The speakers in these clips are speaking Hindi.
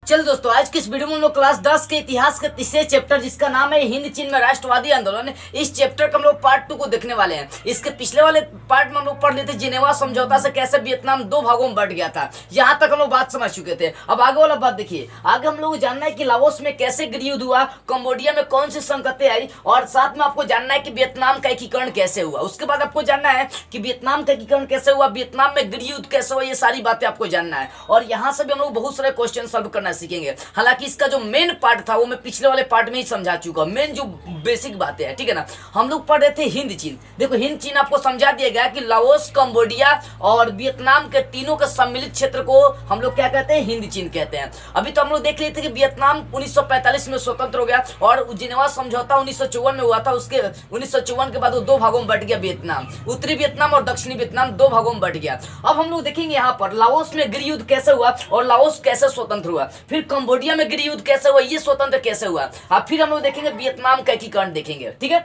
चल दोस्तों, आज की इस वीडियो में हम लोग क्लास 10 के इतिहास के तीसरे चैप्टर जिसका नाम है हिंद चीन में राष्ट्रवादी आंदोलन, इस चैप्टर का हम लोग पार्ट 2 को देखने वाले हैं। इसके पिछले वाले पार्ट में हम लोग पढ़ लेते जिनेवा समझौता से कैसे वियतनाम दो भागों में बंट गया था। यहाँ तक हम लोग बात समझ चुके थे। अब आगे वाला बात देखिए। आगे हम लोग जानना है कि लाओस में कैसे गृहयुद्ध हुआ, कंबोडिया में कौन सी संकटें आई, और साथ में आपको जानना है कि वियतनाम का एकीकरण कैसे हुआ। उसके बाद आपको जानना है कि वियतनाम का एकीकरण कैसे हुआ, वियतनाम में गृहयुद्ध कैसे हुआ, ये सारी बातें आपको जानना है। और यहाँ से भी हम लोग बहुत सारे क्वेश्चन सॉल्व करना सीखेंगे। हालांकि इसका जो मेन पार्ट था वो मैं पिछले वाले पार्ट में ही समझा चुका हूं, मेन जो बेसिक बातें हैं, ठीक है ना। हम लोग पढ़ रहे थे हिंद चीन। देखो हिंद चीन आपको समझा दिया गया कि लाओस, कंबोडिया और वियतनाम के तीनों के सम्मिलित क्षेत्र को हम लोग क्या कहते हैं, हिंद चीन कहते हैं। अभी तो हम लोग देख लेते कि वियतनाम 1945 में स्वतंत्र हो गया और जिनेवा समझौता 1954 में हुआ था। उसके 1954 के बाद वो दो भागों में बट गया वियतनाम, उत्तरी वियतनाम और दक्षिणी वियतनाम दो भागों में बट गया। अब हम लोग देखेंगे यहाँ पर लाओस में गृहयुद्ध कैसे हुआ और लाओस कैसे स्वतंत्र हुआ, फिर कंबोडिया में गृहयुद्ध कैसे हुआ, ये स्वतंत्र कैसे हुआ, अब फिर हम लोग देखेंगे वियतनाम का एकीकरण देखेंगे, ठीक है।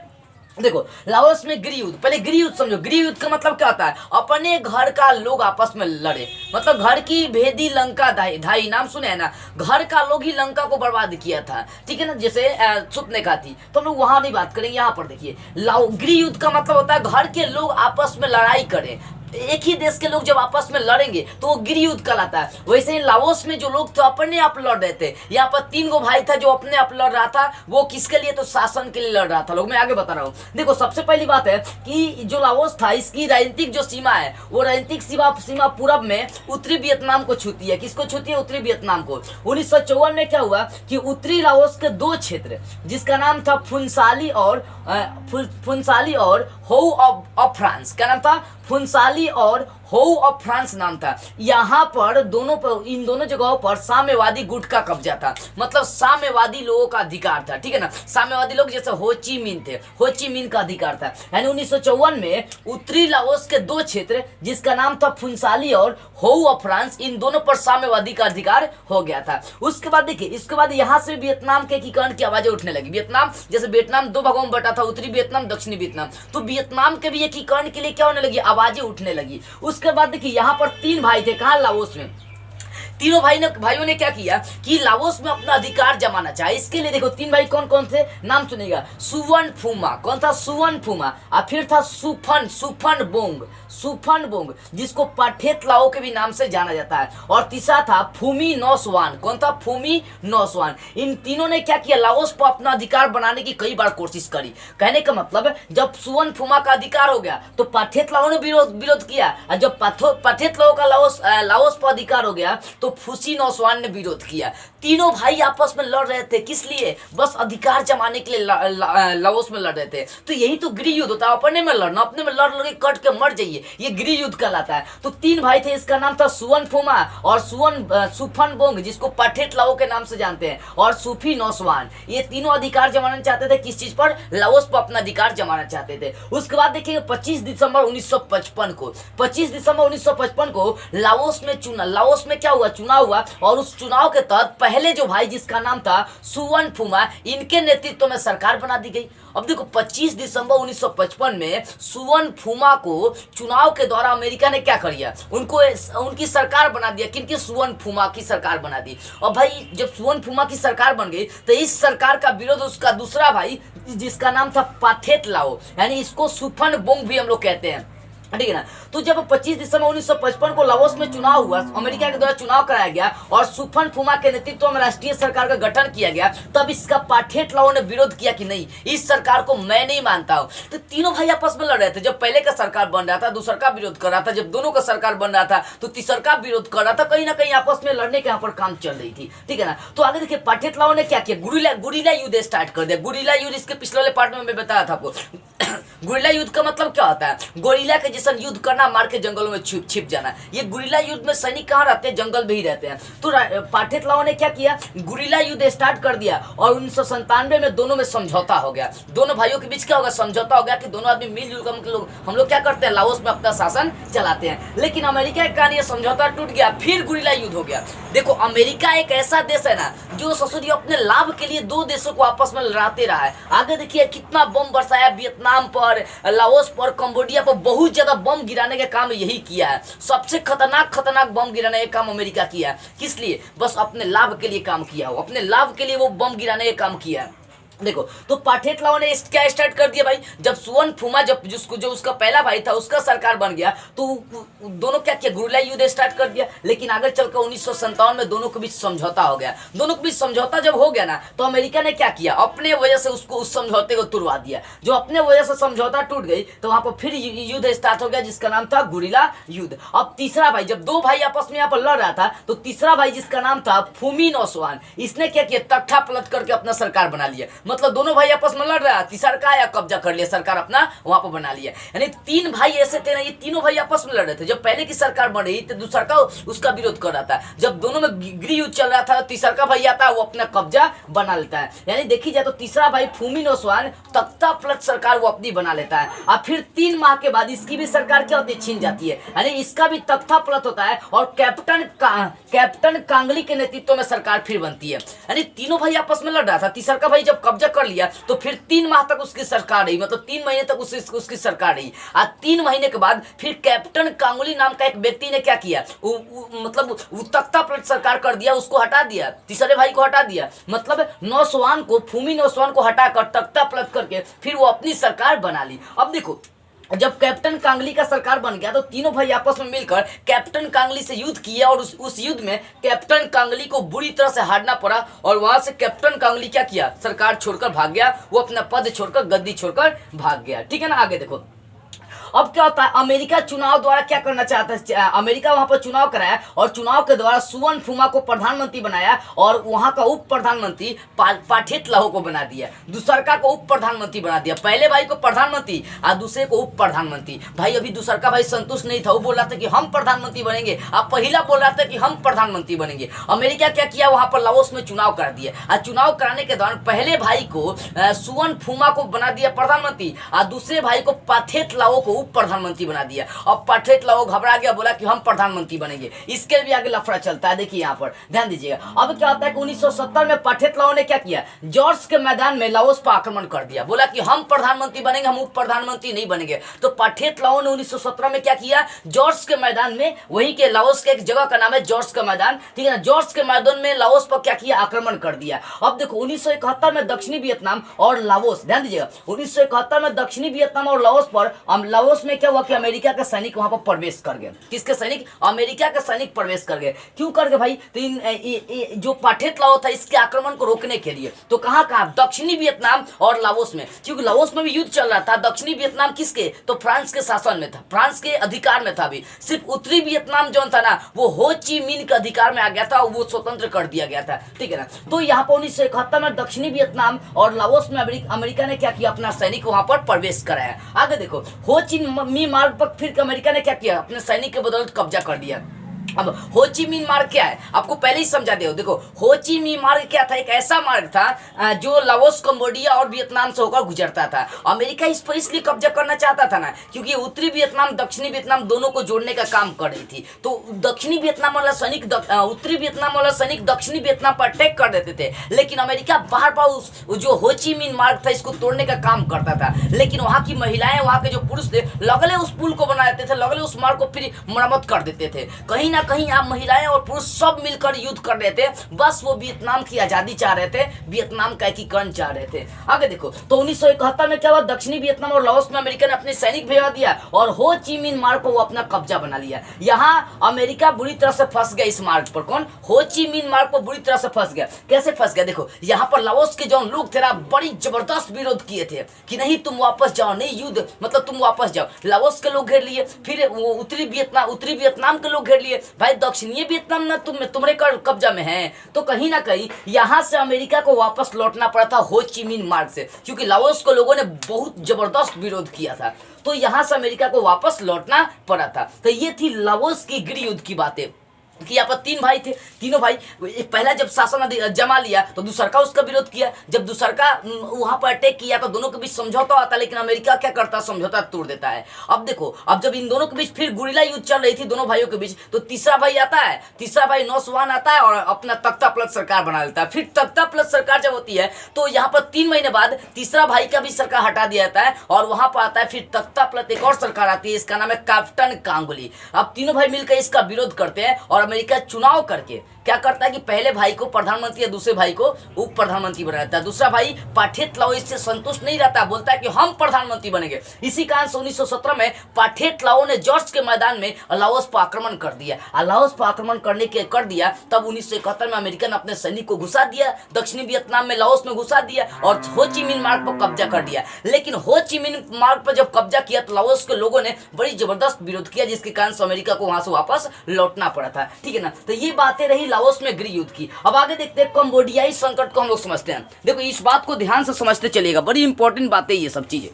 देखो लाओस में गृहयुद्ध, पहले गृहयुद्ध समझो। गृहयुद्ध का मतलब क्या होता है, अपने घर का लोग आपस में लड़े, मतलब घर की भेदी लंका ढाई नाम सुने हैं ना, घर का लोग ही लंका को बर्बाद किया था, ठीक है ना। जैसे सुपनेखा थी, तो हम लोग वहां नहीं बात करेंगे। यहाँ पर देखिए गृहयुद्ध का मतलब होता है घर के लोग आपस में लड़ाई करें, एक ही देश के लोग जब आपस में लड़ेंगे तो वो गृहयुद्ध कहलाता है। वैसे ही लाओस में जो लोग तो अपने आप लड़ रहे थे, यहाँ पर 3 गो भाई था जो अपने आप लड़ रहा था। वो किसके लिए, तो शासन के लिए लड़ रहा था। लोग मैं आगे बता रहा हूँ। देखो सबसे पहली बात है कि जो लाओस था इसकी राजनीतिक जो सीमा है वो राजनीतिक सीमा पूरब में उत्तरी वियतनाम को छूती है। किसको छूती है, उत्तरी वियतनाम को। 1954 में क्या हुआ कि उत्तरी लाओस के 2 क्षेत्र जिसका नाम था फुनसाली और होउ ऑफ फ्रांस, क्या नाम था, फुनसाली और होउ ऑफ फ्रांस नाम था। यहाँ पर इन दोनों जगहों पर साम्यवादी गुट का कब्जा था, मतलब साम्यवादी लोगों का अधिकार था, ठीक है ना। साम्यवादी लोग जैसे हो ची मिन थे, हो ची मिन का अधिकार था। यानी 1954 में उत्तरी लाओस के 2 क्षेत्र जिसका नाम था फुनसाली और होउ ऑफ फ्रांस, इन दोनों पर साम्यवादी का अधिकार हो गया था। उसके बाद देखिए, इसके बाद यहाँ से वियतनाम के एकीकरण की आवाजें उठने लगी। वियतनाम जैसे वियतनाम 2 भागों में बटा था, उत्तरी वियतनाम, दक्षिणी वियतनाम, तो वियतनाम के भी एकीकरण के लिए क्या होने लगी, आवाजें उठने लगी। उसके बाद देखिए यहाँ पर 3 भाई थे, कहाँ, लाओस में। तीनों भाइयों ने क्या किया कि लाओस में अपना अधिकार जमाना चाहे। इसके लिए देखो 3 भाई कौन कौन थे, नाम सुनेगा। सुवन फुमा, कौन था, सुवन फुमा, और फिर था सुफन बोंग जिसको पाठेत लाओ के भी नाम से जाना जाता है, और तीसरा था फूमी नौसवान, कौन था, फूमी नौसवान। इन तीनों ने क्या किया, लाओस पर अपना अधिकार बनाने की कई बार कोशिश करी। कहने का मतलब जब सुवन फुमा का अधिकार हो गया तो पाठेत लाओ ने विरोध किया, और जब पाठेत लाओ का लाओस पर अधिकार हो गया तो फूसी नौसवान ने विरोध किया। तीनों भाई आपस में लड़ रहे थे, किस लिए, बस अधिकार जमाने के लिए लाओस में लड़ रहे थे। तो यही तो गृहयुद्ध होता है, अपने में लड़ना, अपने में लड़ के कट के मर जाइए, ये गृहयुद्ध कहलाता है। तो 3 भाई थे, इसका नाम था सुवन फुमा और सुफन बोंग जिसको पाठेत लाओ के नाम से जानते हैं, और सूफी नौसवान। ये तीनों अधिकार जमाना चाहते थे, किस चीज पर, लाओस पर अपना अधिकार जमाना चाहते थे। उसके बाद देखिए 25 दिसंबर 1955 को लाओस में क्या हुआ, चुनाव हुआ, और उस चुनाव के तहत पहले जो भाई जिसका नाम था सुवन फुमा, इनके नेतृत्व में सरकार बना दी गई। अब देखो 25 दिसंबर 1955 में सुवन फुमा को चुनाव के द्वारा अमेरिका ने क्या कर दिया, उनकी सरकार बना दिया। किनकी, सुवन फुमा की सरकार बना दी। और भाई जब सुवन फुमा की सरकार बन गई तो इस सरकार का विरोध उसका दूसरा भाई जिसका नाम था पाठेत लाओ, यानी इसको सुफन बोंग भी हम लोग कहते हैं, ठीक है ना। तो जब 25 दिसंबर 1955 को लाओस में चुनाव हुआ, अमेरिका के द्वारा चुनाव कराया गया और सुफन फुमा के नेतृत्व में राष्ट्रीय सरकार का गठन किया गया, तब इसका पाठेत लाओ ने विरोध किया कि नहीं, इस सरकार को मैं नहीं मानता हूं। तो तीनों भाई आपस में लड़ रहे थे। जब पहले का सरकार बन रहा था दूसरा का विरोध कर रहा था, जब दोनों का सरकार बन रहा था तो तीसरा का विरोध कर रहा था। कहीं ना कहीं आपस में लड़ने के यहाँ पर काम चल रही थी, ठीक है ना। तो आगे देखिए पाठेत लाओ ने क्या किया, गुरिल्ला युद्ध स्टार्ट कर दिया। गुरिल्ला युद्ध इसके पिछले वाले पार्ट में मैं बताया था आपको। गुरिल्ला युद्ध का मतलब क्या होता है, गोरिल्ला के जैसा युद्ध करना, मार के जंगलों में छिप जाना। ये गुरिल्ला युद्ध में सैनिक कहाँ रहते हैं, जंगल में ही रहते हैं। तो पाठेत लाओ ने क्या किया, गुरिल्ला युद्ध स्टार्ट कर दिया, और 1997 में दोनों में समझौता हो गया। दोनों भाइयों के बीच क्या होगा, समझौता हो गया कि दोनों आदमी मिलजुल कर हम लोग क्या करते हैं, लाओस में अपना शासन चलाते हैं। लेकिन अमेरिका के कारण ये समझौता टूट गया, फिर गुरिल्ला युद्ध हो गया। देखो अमेरिका एक ऐसा देश है ना जो ससुरी अपने लाभ के लिए 2 देशों को आपस में लड़ाते रहा है। आगे देखिए कितना बम बरसाया वियतनाम पर, लाओस पर, कंबोडिया पर, बहुत ज्यादा बम गिराने का काम यही किया है, सबसे खतरनाक बम गिराने का काम अमेरिका किया है। किस लिए? बस अपने लाभ के लिए काम किया हो, अपने लाभ के लिए वो बम गिराने का काम किया है। देखो तो पाठेतलाओं ने क्या स्टार्ट कर दिया भाई, जब सुवन फुमा जब जो उसका पहला भाई था उसका सरकार बन गया तो दोनों क्या किया, गुरिल्ला युद्ध स्टार्ट कर दिया। लेकिन आगे चलकर 1957 में दोनों के बीच समझौता हो गया। दोनों के बीच समझौता जब हो गया ना तो अमेरिका ने क्या किया, अपने वजह से उसको उस समझौते को तुड़वा दिया। जो अपने वजह से समझौता टूट गई तो वहां पर फिर युद्ध स्टार्ट हो गया जिसका नाम था गुरिल्ला युद्ध। अब तीसरा भाई, जब दो भाई आपस में यहाँ पर लड़ रहा था तो तीसरा भाई जिसका नाम था फुमीनोसवान, इसने क्या किया, तख्ता पलट करके अपना सरकार बना लिया। मतलब दोनों भाई आपस में लड़ रहा, तीसरा का आया कब्जा कर लिया, सरकार अपना वहां पर बना लिया। यानी तीन भाई ऐसे थे ना, ये तीनों भाई आपस में लड़ रहे थे। जब पहले की सरकार बन रही तो दूसरा का उसका विरोध कर रहा था। जब दोनों में गृह युद्ध चल रहा था तीसरा का भाई आता है वो अपना कब्जा बना लेता है। यानी देखी जाए तो तीसरा भाई फुमीनोसवान तख्ता पलट सरकार वो अपनी बना लेता है। अब फिर 3 माह के बाद इसकी भी सरकार क्या होती है, छीन जाती है। यानी इसका भी तख्ता पलट होता है और कैप्टन कांगली के नेतृत्व में सरकार फिर बनती है। यानी तीनों भाई आपस में लड़ रहा था, तीसरा का भाई जब कब्जा कर लिया तो फिर 3 माह तक उसकी सरकार रही, मतलब 3 महीने तक उसकी सरकार रही। आज 3 महीने के बाद फिर कैप्टन कांगुली नाम का एक व्यक्ति ने क्या किया, मतलब तख्ता पलट सरकार कर दिया, उसको हटा दिया, तीसरे भाई को हटा दिया। मतलब नौसवान को, फुमीनोसवान को हटाकर तख्ता पलट करके फिर वो अपनी सरकार बना ली। अब देखो जब कैप्टन कांगली का सरकार बन गया तो तीनों भाई आपस में मिलकर कैप्टन कांगली से युद्ध किया और उस युद्ध में कैप्टन कांगली को बुरी तरह से हारना पड़ा और वहां से कैप्टन कांगली क्या किया, सरकार छोड़कर भाग गया। वो अपना पद छोड़कर, गद्दी छोड़कर भाग गया। ठीक है ना। आगे देखो अब क्या होता है, अमेरिका चुनाव द्वारा क्या करना चाहता है, अमेरिका वहां पर चुनाव कराया और चुनाव के द्वारा सुवन फुमा को प्रधानमंत्री बनाया और वहां का उप प्रधानमंत्री पाठेतलाहो को बना दिया, दूसरका को उप प्रधानमंत्री बना दिया। पहले भाई को प्रधानमंत्री और दूसरे को उप प्रधानमंत्री। भाई अभी दूसरका भाई संतुष्ट नहीं था, वो बोल रहा था कि हम प्रधानमंत्री बनेंगे, अब पहला बोल रहा था कि हम प्रधानमंत्री बनेंगे। अमेरिका क्या किया, वहां पर लाओस में चुनाव कर दिया और चुनाव कराने के दौरान पहले भाई को सुवन फुमा को बना दिया प्रधानमंत्री और दूसरे भाई को पाठेतलाहो को प्रधानमंत्री बना दिया। अब पाठेतलाहो घबरा गया, बोला कि हम प्रधानमंत्री बनेंगे। इसके भी आगे लफड़ा चलता है, देखिए यहाँ पर ध्यान दीजिएगा। अब क्या होता है कि 1970 में पाठेतलाहो ने क्या किया, जॉर्ज के मैदान में लाओस पर आक्रमण कर दिया, बोला कि हम प्रधानमंत्री बनेंगे, हम उप प्रधानमंत्री नहीं बनेंगे। तो पाठेतलाहो ने 1917 में क्या किया, जॉर्ज के मैदान में, वही के लाओस के एक जगह का नाम है जॉर्ज का मैदान, ठीक है ना, जॉर्ज के मैदान में लाओस पर क्या किया, आक्रमण कर दिया। अब देखो 1971 में दक्षिणी वियतनाम और लाओस, ध्यान दीजिएगा 1971 में दक्षिणी वियतनाम और लाओस पर, लाओस में क्या हुआ कि अमेरिका के सैनिक वहां पर प्रवेश कर गए। किसके सैनिक, अमेरिका के सैनिक प्रवेश कर गए। क्यों कर गए भाई, तो जो पाठेतलाहो था इसके आक्रमण को रोकने के लिए। तो कहां कहां, दक्षिणी वियतनाम और लाओस में, क्योंकि लाओस में भी युद्ध चल रहा था। दक्षिणी वियतनाम किसके, तो फ्रांस के शासन में था, फ्रांस के अधिकार में था। अभी सिर्फ उत्तरी वियतनाम जो था ना वो हो ची मिन के अधिकार में आ गया था, वो स्वतंत्र कर दिया गया था, ठीक है ना। तो यहाँ पर 1971 में दक्षिणी वियतनाम और लाओस में अमेरिका ने क्या किया, अपना सैनिक वहां पर प्रवेश कराया। आगे देखो हो ची मिन मार्ग पर फिर अमेरिका ने क्या किया, अपने सैनिक के बदौलत कब्जा कर दिया। अब हो ची मिन मार्ग क्या है, आपको पहले ही समझा दे। देखो हो ची मिन मार्ग क्या था, एक ऐसा मार्ग था जो लाओस, कंबोडिया और वियतनाम से होकर गुजरता था। अमेरिका इस पर इसलिए कब्जा करना चाहता था ना क्योंकि उत्तरी वियतनाम दक्षिणी वियतनाम दोनों को जोड़ने का काम कर रही थी। तो दक्षिणी वियतनाम वाला सैनिक उत्तरी वियतनाम वाला सैनिक दक्षिणी वियतनाम पर अटैक कर देते थे, लेकिन अमेरिका बार बार उस जो हो ची मिन मार्ग था इसको तोड़ने का काम करता था। लेकिन वहाँ की महिलाएं, वहाँ के जो पुरुष थे लगले उस पुल को बना देते थे, लगले उस मार्ग को फिर मरम्मत कर देते थे। कहीं ना कहीं आप महिलाएं और पुरुष सब मिलकर युद्ध कर रहे थे, बस वो वियतनाम की आजादी चाह रहे थे, वियतनाम का एकीकरण चाह रहे थे। आगे देखो तो 1971 में क्या हुआ, दक्षिणी वियतनाम और लाओस में अमेरिका ने अपने सैनिक भेजा दिया और हो ची मिन मार्ग को वो अपना कब्जा बना लिया। यहाँ अमेरिका बुरी तरह से फंस गया इस मार्ग पर। कौन, हो ची मिन मार्ग पर बुरी तरह से फंस गया। कैसे फंस गया, देखो यहाँ पर लाओस के जो लोग थे ना बड़ी जबरदस्त विरोध किए थे कि नहीं तुम वापस जाओ, नहीं युद्ध, मतलब तुम वापस जाओ। लाओस के लोग घेर लिए, फिर वो उत्तरी वियतनाम के लोग घेर लिए। भाई दक्षिणी वियतनाम ना तुम्हारे कब्जा में है। तो कहीं ना कहीं यहाँ से अमेरिका को वापस लौटना पड़ा था हो ची मिन मार्ग से, क्योंकि लाओस को लोगों ने बहुत जबरदस्त विरोध किया था। तो यहाँ से अमेरिका को वापस लौटना पड़ा था। तो ये थी लाओस की गृह युद्ध की बातें। कि यहाँ पर तीन भाई थे, तीनों भाई पहला जब शासन जमा लिया तो दूसरा का उसका विरोध किया, जब दूसरा का वहां पर अटैक किया तो दोनों के बीच समझौता आता है, लेकिन अमेरिका क्या करता है, समझौता तोड़ देता है। अब देखो, अब जब इन दोनों के बीच फिर गुरिल्ला युद्ध चल रही थी दोनों भाइयों के बीच, तो तीसरा भाई आता है, तीसरा भाई नौजवान आता है और अपना तख्ता प्लस सरकार बना लेता है। फिर तख्ता प्लस सरकार जब होती है तो यहाँ पर 3 महीने बाद तीसरा भाई का भी सरकार हटा दिया जाता है और वहां पर आता है फिर तख्ता प्लस एक और सरकार आती है, इसका नाम है कैप्टन गांगुली। अब तीनों भाई मिलकर इसका विरोध करते हैं और अमेरिका चुनाव करके क्या करता है कि पहले भाई को प्रधानमंत्री या दूसरे भाई को उप प्रधानमंत्री बना देता है। दूसरा भाई पाठेत लाओ इससे संतुष्ट नहीं रहता, बोलता है कि हम प्रधानमंत्री बनेंगे। इसी कारण से 1917 में पाठेत लाओ ने जॉर्ज के मैदान में लाओस पर आक्रमण कर दिया। लाओस पर आक्रमण कर दिया तब 1971 में अमेरिका ने अपने सैनिक को घुसा दिया, दक्षिणी वियतनाम में लाओस में घुसा दिया और हो ची मिन मार्ग पर कब्जा कर दिया। लेकिन हो ची मिन मार्ग पर जब कब्जा किया तो लाओस के लोगों ने बड़ी जबरदस्त विरोध किया, जिसके कारण से अमेरिका को वहां से वापस लौटना पड़ा था। ठीक है ना, तो ये बातें रही लाओस में गृह युद्ध की। अब आगे देखते हैं कंबोडियाई संकट को हम लोग समझते हैं। देखो इस बात को ध्यान से समझते चलिएगा, बड़ी इंपॉर्टेंट बातें ये सब चीजें।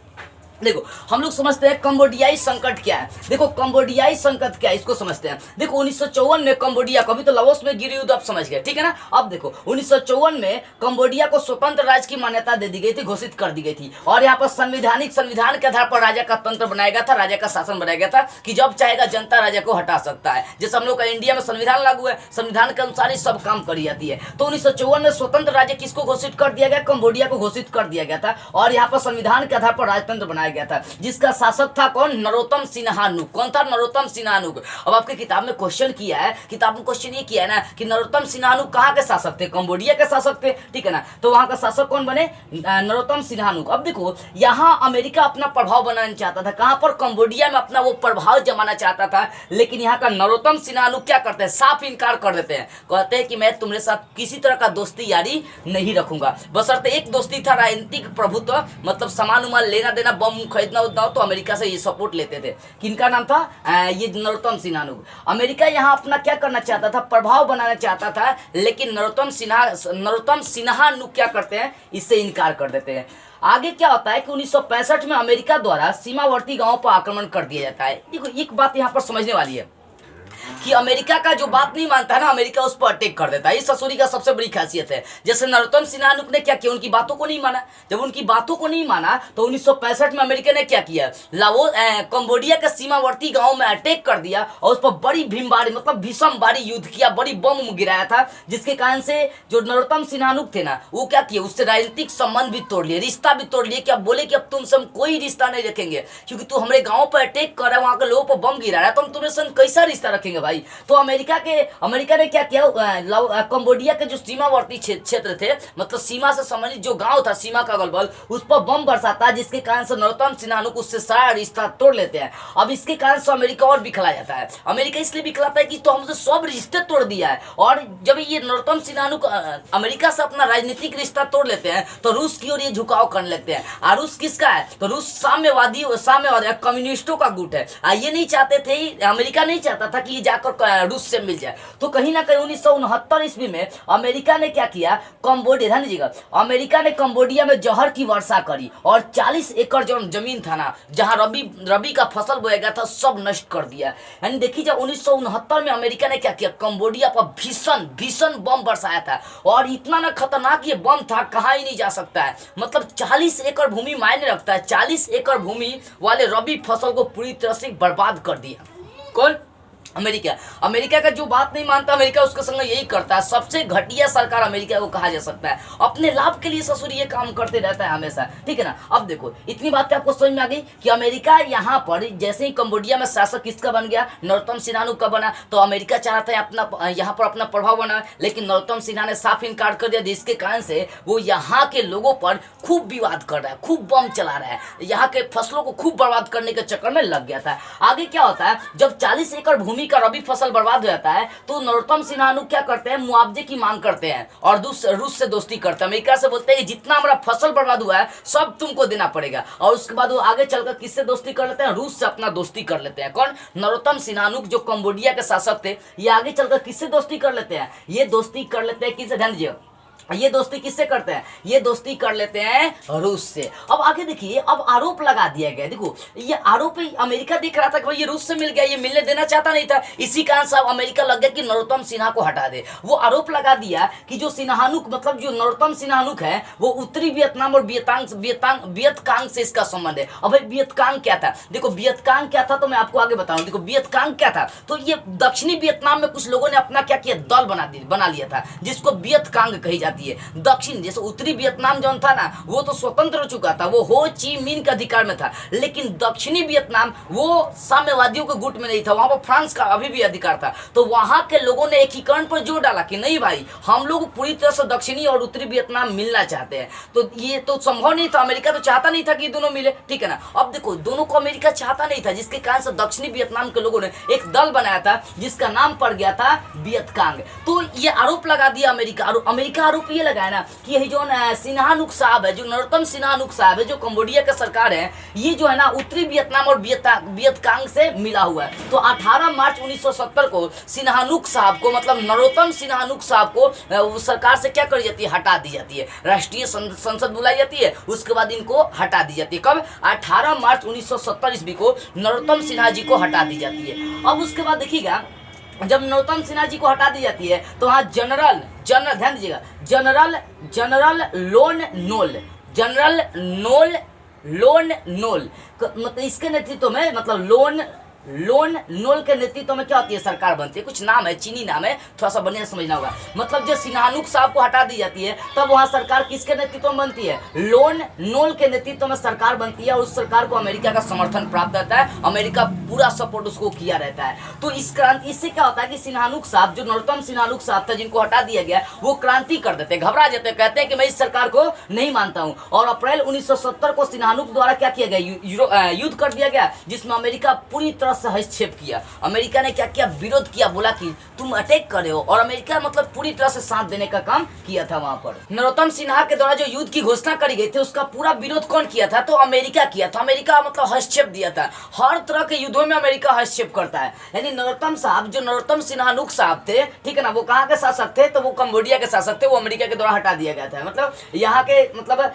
देखो हम लोग समझते हैं कंबोडियाई संकट क्या है। देखो कंबोडियाई संकट क्या है इसको समझते हैं। देखो 1954 में कंबोडिया, कभी तो लाओस में गृह युद्ध आप समझ गए, ठीक है ना। अब देखो 1954 में कंबोडिया को स्वतंत्र राज्य की मान्यता दे दी गई थी, घोषित कर दी गई थी और यहाँ पर संविधान के आधार पर राजा का तंत्र बनाया गया था, राजा का शासन बनाया गया था कि जब चाहेगा जनता राजा को हटा सकता है। जैसे हम लोग का इंडिया में संविधान लागू है, संविधान के अनुसार ही सब काम करी जाती है। तो 1954 में स्वतंत्र राज्य किसको घोषित कर दिया गया, कंबोडिया को घोषित कर दिया गया था और यहाँ पर संविधान के आधार पर राजतंत्र बनाया गया था, जिसका शासक था कौन, नरोत्तम सिन्हानुक। कौन था, नरोत्तम सिन्हानुक। अब आपके किताब में क्वेश्चन किया है, किताब में क्वेश्चन ये किया है ना कि नरोत्तम सिन्हानुक कहाँ के शासक थे, कंबोडिया के शासक थे, ठीक है ना। तो वहां का शासक कौन बने, नरोत्तम सिन्हानुक। अब देखो यहाँ अमेरिका अपना प्रभाव बनाना चाहता था, कहां पर, कंबोडिया में अपना वो प्रभाव जमाना चाहता था, लेकिन यहाँ का नरोत्तम सिन्हानुक क्या करते हैं, साफ इनकार कर देते हैं। कहते हैं कि मैं तुम्हारे साथ किसी तरह का दोस्ती यारी नहीं रखूंगा, बशर्ते एक दोस्ती था, राजनीतिक प्रभुत्व, मतलब सामान उमान लेना देना, बम खरीदना उतना, तो अमेरिका से ये सपोर्ट लेते थे। किनका नाम था, ये नरोत्तम सिन्हानुक। अमेरिका यहाँ अपना क्या करना चाहता था, प्रभाव बनाना चाहता था, लेकिन नरोत्तम सिन्हानुक क्या करते हैं, इससे इनकार कर देते हैं। आगे क्या होता है कि 1965 में अमेरिका द्वारा सीमावर्ती गांवों पर आक्रमण कर दिया जाता है। देखो एक बात यहाँ पर समझने वाली है कि अमेरिका का जो बात नहीं मानता है ना, अमेरिका उस पर अटैक कर देता है। इस ससुरी का सबसे बड़ी खासियत है। जैसे नरोत्तम सिन्हानुक ने क्या किया, उनकी बातों को नहीं माना। जब उनकी बातों को नहीं माना तो 1965 में अमेरिका ने क्या किया, कंबोडिया के सीमावर्ती गांव में अटैक कर दिया और उस पर बड़ी भीमबारी, मतलब भीषण बारी युद्ध किया, बड़ी बम गिराया था, जिसके कारण से जो नरोत्तम सिन्हानुक थे ना, वो क्या किए, उससे राजनीतिक संबंध भी तोड़ लिए, रिश्ता भी तोड़ लिए। क्या बोले कि अब तुमसे हम कोई रिश्ता नहीं रखेंगे, क्योंकि तू हमारे गाँव पर अटैक कर रहा है, वहां के लोगों पर बम गिरा रहा है, तो हम तुम्हें संग कैसा रिश्ता रखेंगे भाई। तो अमेरिका ने क्या किया, कंबोडिया के जो सीमावर्ती क्षेत्र थे, मतलब सीमा से संबंधित जो गांव था, सीमा का अगल बगल, उस पर बम बरसाता है, जिसके कारण से नरोत्तम सिन्हानुक उससे सारा रिश्ता तोड़ लेते हैं। अब इसके कारण से अमेरिका और बिखला जाता है। अमेरिका इसलिए बिखलाता है कि तो हमसे सब रिश्ते तोड़ दिया है, और जब ये नरोत्तम सिन्हानुक अमेरिका से अपना राजनीतिक रिश्ता तोड़ लेते हैं तो रूस की ओर ये झुकाव करने लगते हैं। और रूस किसका है, तो रूस साम्यवादी कम्युनिस्टों का गुट है। ये नहीं चाहते थे, अमेरिका नहीं चाहता था कि ये जाकर रूस से मिल जाए। तो कहीं ना कहीं 1969 ईस्वी में अमेरिका ने क्या किया, अमेरिका ने कंबोडिया में जहर की वर्षा करी और 40 एकड़ जो जमीन था ना, जहां रबी का फसल बोया गया था, सब नष्ट कर दिया। यानी देखिए जब 1969 में अमेरिका ने क्या किया, कंबोडिया पर भीषण बम बरसाया था, और इतना ना खतरनाक ये बम था, कहा ही नहीं जा सकता है। मतलब 40 एकड़ भूमि मायने रखता है। 40 एकड़ भूमि वाले रबी फसल को पूरी तरह से बर्बाद कर दिया। कौन, अमेरिका का जो बात नहीं मानता, अमेरिका उसके संग यही करता है। सबसे घटिया सरकार अमेरिका को कहा जा सकता है। अपने लाभ के लिए ससुर ये काम करते रहता है हमेशा, ठीक है ना। अब देखो इतनी बात आपको समझ में आ गई कि अमेरिका यहाँ पर जैसे ही कंबोडिया में शासक किसका बन गया, नरोत्तम सिन्हानुक का बना, तो अमेरिका चाहता है अपना यहाँ पर अपना प्रभाव बनाए, लेकिन नरोत्तम सिन्हा ने साफ इनकार कर दिया, जिसके कारण से वो यहाँ के लोगों पर खूब विवाद कर रहा है, खूब बम चला रहा है, यहाँ के फसलों को खूब बर्बाद करने के चक्कर में लग गया था। आगे क्या होता है, जब 40 एकड़ भूमि का रबी फसल बर्बाद हो जाता है तो नरोत्तम सिन्हानुक क्या करते हैं, मुआवजे की मांग करते हैं और रूस से दोस्ती करते हैं। अमेरिका से बोलते हैं कि जितना हमारा फसल बर्बाद हुआ है सब तुमको देना पड़ेगा। और उसके बाद वो आगे चलकर किससे दोस्ती कर लेते हैं, रूस से अपना दोस्ती कर लेते हैं। कौन, नरोत्तम सिन्हानुक जो कंबोडिया के शासक थे, ये आगे चलकर किससे दोस्ती कर लेते हैं, ये दोस्ती कर लेते हैं किससे, ध्यान दीजिए, ये दोस्ती किससे करते हैं? ये दोस्ती कर लेते हैं रूस से। अब आगे देखिए, अब आरोप लगा दिया गया। देखो ये आरोप अमेरिका देख रहा था कि भाई ये रूस से मिल गया, ये मिलने देना चाहता नहीं था, इसी कारण से अब अमेरिका लग गया कि नरोत्तम सिन्हा को हटा दे। वो आरोप लगा दिया कि जो सिन्हानुक मतलब जो नरोत्तम सिन्हानुक है वो उत्तरी वियतनाम और वियतकांग से इसका संबंध है। अब भाई वियतकांग क्या था? देखो वियतकांग क्या था तो मैं आपको आगे बताऊं। देखो वियतकांग क्या था, तो ये दक्षिणी वियतनाम में कुछ लोगों ने अपना क्या किया, दल बना लिया था जिसको वियतकांग कही जाती है। दक्षिण जैसे उत्तरी वियतनाम जो था ना वो तो स्वतंत्र हो चुका था, वो हो ची मिन के अधिकार में था, लेकिन दक्षिणी वियतनाम वो साम्यवादियों के गुट में नहीं था, वहां पर फ्रांस का अभी भी अधिकार था। तो वहां के लोगों ने एकीकरण पर जोर डाला कि नहीं भाई हम लोग पूरी तरह से दक्षिणी और उत्तरी वियतनाम मिलना चाहते हैं। तो ये तो संभव नहीं था, अमेरिका तो चाहता नहीं था कि दोनों मिले, ठीक है ना। अब देखो दोनों को अमेरिका चाहता नहीं था, जिसके कारण से दक्षिणी वियतनाम के लोगों ने एक दल बनाया था जिसका नाम पड़ गया था वियतकांग। तो ये आरोप लगा दिया अमेरिका आरोप ये लगाया ना कि यही जो सिन्हानुक साहब है, जो नरोत्तम सिन्हानुक साहब है, जो कंबोडिया का सरकार है, ये जो है ना उत्तरी वियतनाम और वियतकांग से मिला हुआ है। तो 18 मार्च 1970 को सिन्हानुक साहब को मतलब नरोत्तम सिन्हानुक साहब को सरकार से क्या कर जाती है, हटा दी जाती है। राष्ट्रीय संसद बुलाई जाती है, उसके बाद इनको हटा दी जाती है। कब? 18 मार्च 1970 ईस्वी को नरोत्तम सिन्हा जी को हटा दी जाती है। अब उसके बाद देखिएगा जब नरोत्तम सिन्हा जी को हटा दी जाती है तो वहाँ जनरल ध्यान दीजिएगा, जनरल लोन नोल मतलब इसके नेतृत्व में मतलब लोन नोल के नेतृत्व में क्या होती है, सरकार बनती है। कुछ नाम है, चीनी नाम है, थोड़ा सा बढ़िया समझना होगा। मतलब जब सिन्हानुक साहब को हटा दी जाती है तब वहां सरकार किसके नेतृत्व में बनती है, लोन नोल के नेतृत्व में सरकार बनती है, और उस सरकार को अमेरिका का समर्थन प्राप्त रहता है, अमेरिका पूरा सपोर्ट उसको किया रहता है। तो इस क्रांति इससे क्या होता है कि सिन्हानुक साहब जो नरोत्तम सिन्हानुक साहब था जिनको हटा दिया गया, वो क्रांति कर देते, घबरा जाते, कहते हैं कि मैं इस सरकार को नहीं मानता हूँ। और अप्रैल 1970 को सिन्हानुक द्वारा क्या किया गया, युद्ध कर दिया गया, जिसमें अमेरिका पूरी तरह से हस्तक्षेप किया। अमेरिका ने क्या किया, विरोध किया, बोला कि तुम अटैक कर रहे हो, और अमेरिका मतलब पूरी तरह से साथ देने का काम किया था। वहां पर नरोत्तम सिन्हा के द्वारा जो युद्ध की घोषणा करी गई थी उसका पूरा विरोध कौन किया था, तो अमेरिका किया था। अमेरिका मतलब हस्तक्षेप दिया था, हर तरह के युद्धों में अमेरिका हस्तक्षेप करता है। यानी नरोत्तम साहब जो नरोत्तम सिन्हानुक साहब थे, ठीक है ना, वो कहाँ के शासक थे, तो वो कंबोडिया के शासक थे, वो अमेरिका के द्वारा हटा दिया गया था। मतलब यहाँ के मतलब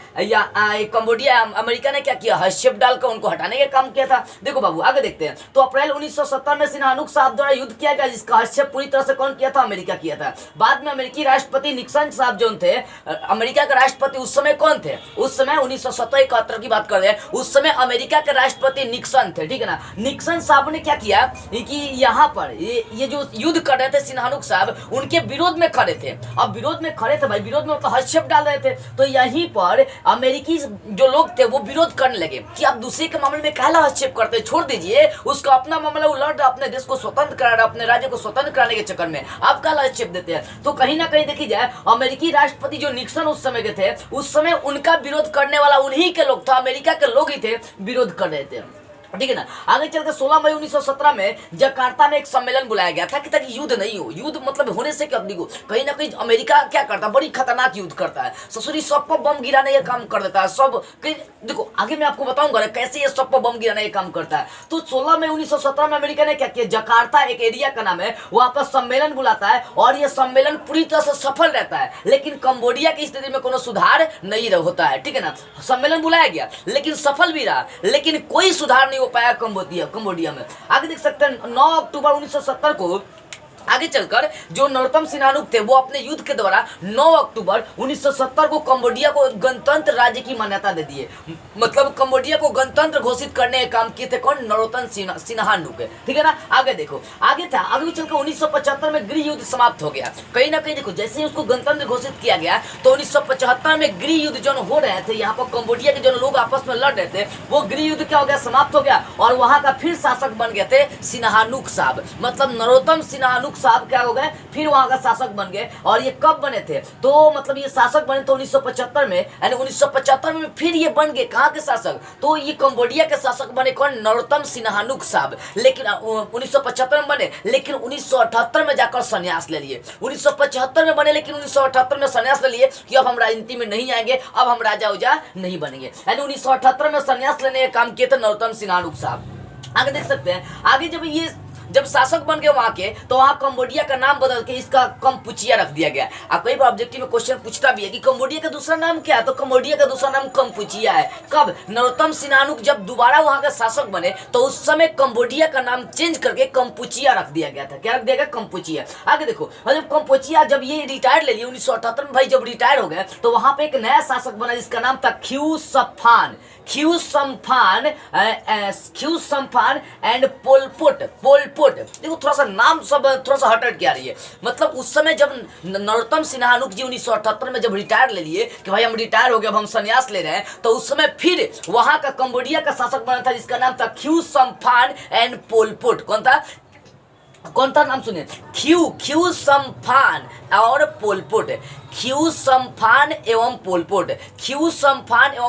कंबोडिया अमेरिका ने क्या किया, हस्तक्षेप डालकर उनको हटाने का काम किया था। देखो बाबू आगे देखते हैं। तो अप्रैल 1970 में सिन्हानुक साहब द्वारा युद्ध किया गया, जिसका हस्तक्षेप पूरी तरह से कौन किया था, अमेरिका किया था। बाद में अमेरिकी राष्ट्रपति निक्सन साहब जो थे, अमेरिका के राष्ट्रपति उस समय कौन थे, उस समय 1970-71 की बात कर रहे हैं, उस समय अमेरिका के राष्ट्रपति निक्सन थे, ठीक है ना। निक्सन साहब ने क्या किया कि यहाँ पर ये जो युद्ध कर रहे थे सिन्हानुक साहब, उनके विरोध में खड़े थे। अब विरोध में खड़े थे भाई, विरोध में मतलब हस्तक्षेप डाल रहे थे, तो यहीं पर अमेरिकी जो लोग थे वो विरोध करने लगे कि आप दूसरे के मामले में काला हस्तक्षेप करते, छोड़ दीजिए, उसका अपना मामला लड़ रहा, अपने देश को स्वतंत्र करा रहा, अपने राज्य को स्वतंत्र कराने के चक्कर में आप काला हस्तक्षेप देते हैं। तो कहीं ना कहीं देखी जाए अमेरिकी राष्ट्रपति जो निक्सन उस समय के थे, उस समय उनका विरोध करने वाला उन्हीं के लोग था, अमेरिका के लोग ही थे, विरोध कर रहे थे, ठीक है ना। आगे चलकर 16 मई 1917 में जकार्ता में एक सम्मेलन बुलाया गया था कि ताकि युद्ध नहीं हो। युद्ध मतलब होने से क्या, देखो कहीं ना कहीं अमेरिका क्या करता है, बड़ी खतरनाक युद्ध करता है, ससुरी सब पर बम गिराने का काम कर देता है सब। देखो आगे मैं आपको बताऊंगा कैसे ये सब पर बम गिराने का काम करता है। तो 16 मई 1917 में अमेरिका ने क्या किया, जकार्ता एक एरिया का नाम है, वहां पर सम्मेलन बुलाता है, और यह सम्मेलन पूरी तरह से सफल रहता है, लेकिन कंबोडिया की स्थिति में कोनो सुधार नहीं होता है, ठीक है ना। सम्मेलन बुलाया गया लेकिन सफल भी रहा, लेकिन कोई सुधार नहीं हो पाया कंबोडिया में। आगे देख सकते हैं 9 अक्टूबर 1970 को आगे चलकर जो नरोत्तम सिन्हानुक थे वो अपने युद्ध के द्वारा 9 अक्टूबर 1970 को कंबोडिया को गणतंत्र राज्य की मान्यता दे दिए। मतलब कंबोडिया को गणतंत्र घोषित करने का काम किए थे कौन, नरोत्तम सिन्हानुक, ठीक है ना। आगे देखो आगे था, आगे चलकर 1975 में गृह युद्ध समाप्त हो गया। कहीं ना कहीं देखो जैसे ही उसको गणतंत्र घोषित किया गया तो 1975 में गृह युद्ध जो हो रहे थे, यहाँ पर कंबोडिया के जो लोग आपस में लड़ रहे थे, वो गृह युद्ध क्या हो गया, समाप्त हो गया, और वहां का फिर शासक बन गए थे सिन्हानुक साहब। मतलब नरोत्तम सिन्हानुक साहब क्या हो गए, फिर वहां का शासक बन गए। और ये कब बने थे, तो मतलब ये शासक बने थे 1975 में, यानी 1975 में फिर ये बन गए कहाँ के शासक, तो ये कंबोडिया के शासक बने कौन, नरोत्तम सिन्हानुक साहब। लेकिन 1975 में बने, लेकिन 1978 में जाकर संन्यास ले लिए। 1975 में बने लेकिन 1978 में संन्यास ले लिए कि अब हम राजनीति में नहीं आएंगे, अब हम राजा उजा नहीं बनेंगे। यानी 1978 में संन्यास लेने का काम किए थे नरोत्तम सिन्हानुक साहब। आगे देख सकते हैं, आगे जब ये जब शासक बन गए वहां के, तो वहां कंबोडिया का नाम बदल के इसका कंपुचिया रख दिया गया। अब कई बार ऑब्जेक्टिव में क्वेश्चन पूछता भी है कि कंबोडिया का दूसरा नाम क्या है, तो कंबोडिया का दूसरा नाम कंपुचिया है। कब? नरोत्तम सिन्हानुक जब दोबारा वहां का शासक बने, तो उस समय कंबोडिया का नाम चेंज करके कंपुचिया रख दिया गया था। क्या रख दिया गया? कंपुचिया। आगे देखो, जब कंपुचिया जब ये रिटायर ले लिया 1978 में, भाई जब रिटायर हो गए, तो वहां पे एक नया शासक बना जिसका नाम था ख्यू सम्फान एंड पोलपोट। देखो थोड़ा सा नाम सब थोड़ा सा हटट क्या रही है, मतलब उस समय जब नरोत्तम सिन्हानुक जी 1978 में जब रिटायर ले लिए कि भाई हम रिटायर हो गए, अब हम संन्यास ले रहे हैं, तो उस समय फिर वहां का कंबोडिया का शासक बना था जिसका नाम था ख्यू सम्फान एंड पोलपोट। कौन था नाम सुनिए? ख्यू सम्फान और पोलपोट। ख्यू सम्फान एवं